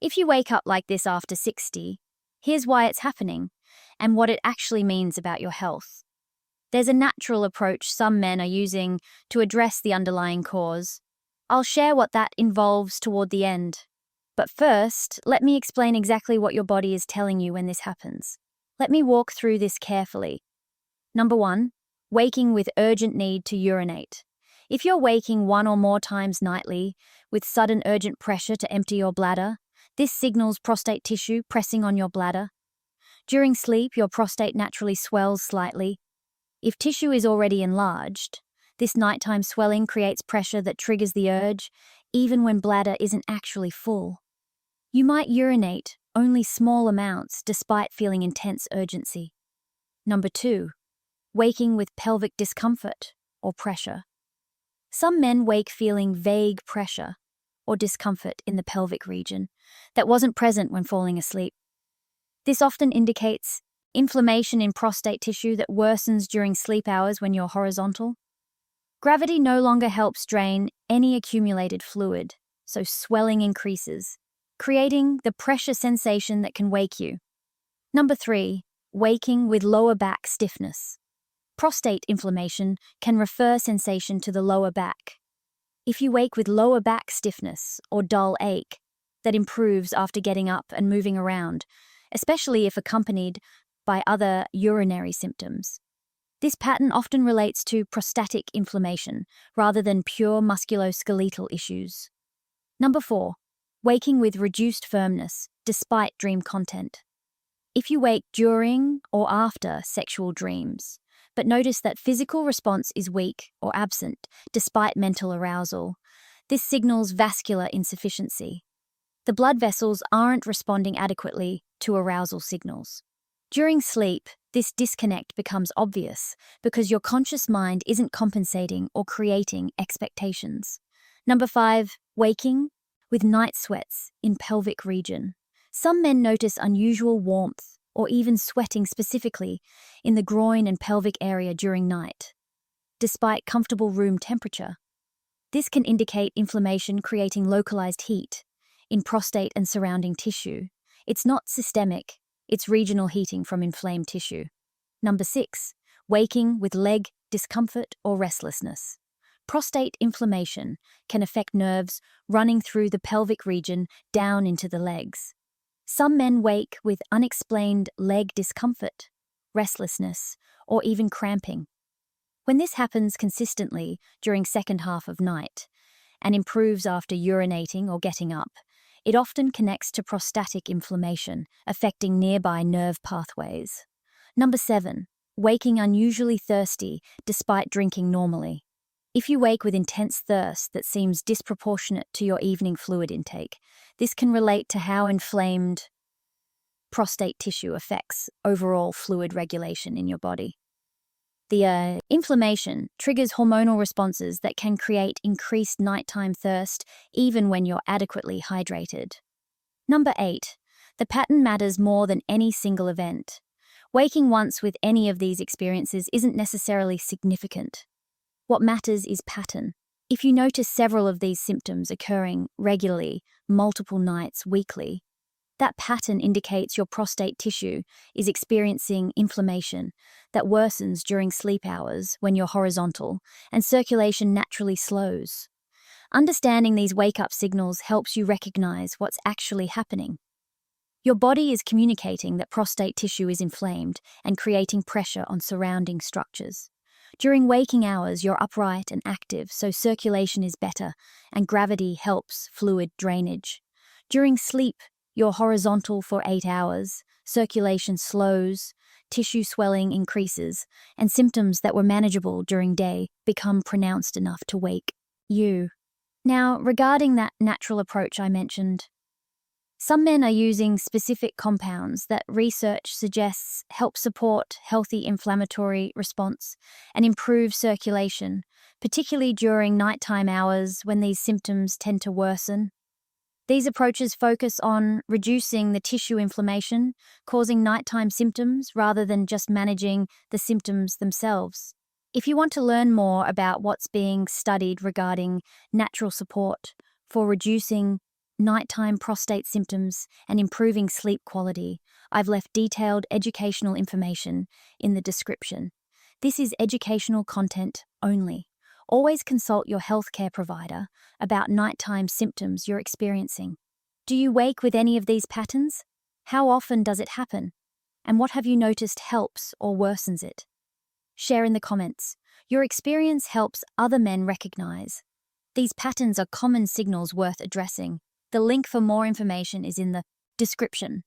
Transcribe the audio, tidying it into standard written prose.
If you wake up like this after 60, here's why it's happening and what it actually means about your health. There's a natural approach some men are using to address the underlying cause. I'll share what that involves toward the end. But first, let me explain exactly what your body is telling you when this happens. Let me walk through this carefully. Number 1, waking with urgent need to urinate. If you're waking 1 or more times nightly with sudden urgent pressure to empty your bladder, this signals prostate tissue pressing on your bladder. During sleep, your prostate naturally swells slightly. If tissue is already enlarged, this nighttime swelling creates pressure that triggers the urge, even when bladder isn't actually full. You might urinate only small amounts despite feeling intense urgency. Number 2, waking with pelvic discomfort or pressure. Some men wake feeling vague pressure or discomfort in the pelvic region that wasn't present when falling asleep. This often indicates inflammation in prostate tissue that worsens during sleep hours when you're horizontal. Gravity no longer helps drain any accumulated fluid, so swelling increases, creating the pressure sensation that can wake you. Number 3, waking with lower back stiffness. Prostate inflammation can refer sensation to the lower back. If you wake with lower back stiffness or dull ache, that improves after getting up and moving around, especially if accompanied by other urinary symptoms. This pattern often relates to prostatic inflammation rather than pure musculoskeletal issues. Number 4, waking with reduced firmness despite dream content. If you wake during or after sexual dreams, but notice that physical response is weak or absent despite mental arousal, this signals vascular insufficiency. The blood vessels aren't responding adequately to arousal signals. During sleep, this disconnect becomes obvious because your conscious mind isn't compensating or creating expectations. Number 5, waking with night sweats in pelvic region. Some men notice unusual warmth or even sweating specifically in the groin and pelvic area during night, despite comfortable room temperature. This can indicate inflammation creating localized heat in prostate and surrounding tissue. It's not systemic, it's regional heating from inflamed tissue. Number 6, waking with leg discomfort or restlessness. Prostate inflammation can affect nerves running through the pelvic region down into the legs. Some men wake with unexplained leg discomfort, restlessness, or even cramping. When this happens consistently during second half of night and improves after urinating or getting up, it often connects to prostatic inflammation, affecting nearby nerve pathways. Number 7, waking unusually thirsty despite drinking normally. If you wake with intense thirst that seems disproportionate to your evening fluid intake, this can relate to how inflamed prostate tissue affects overall fluid regulation in your body. The inflammation triggers hormonal responses that can create increased nighttime thirst even when you're adequately hydrated. Number 8, the pattern matters more than any single event. Waking once with any of these experiences isn't necessarily significant. What matters is pattern. If you notice several of these symptoms occurring regularly, multiple nights, weekly, that pattern indicates your prostate tissue is experiencing inflammation that worsens during sleep hours when you're horizontal and circulation naturally slows. Understanding these wake-up signals helps you recognize what's actually happening. Your body is communicating that prostate tissue is inflamed and creating pressure on surrounding structures. During waking hours, you're upright and active, so circulation is better and gravity helps fluid drainage. During sleep, you're horizontal for 8 hours, circulation slows, tissue swelling increases, and symptoms that were manageable during day become pronounced enough to wake you. Now, regarding that natural approach I mentioned, some men are using specific compounds that research suggests help support healthy inflammatory response and improve circulation, particularly during nighttime hours when these symptoms tend to worsen. These approaches focus on reducing the tissue inflammation, causing nighttime symptoms rather than just managing the symptoms themselves. If you want to learn more about what's being studied regarding natural support for reducing nighttime prostate symptoms, and improving sleep quality, I've left detailed educational information in the description. This is educational content only. Always consult your healthcare provider about nighttime symptoms you're experiencing. Do you wake with any of these patterns? How often does it happen? And what have you noticed helps or worsens it? Share in the comments. Your experience helps other men recognize. These patterns are common signals worth addressing. The link for more information is in the description.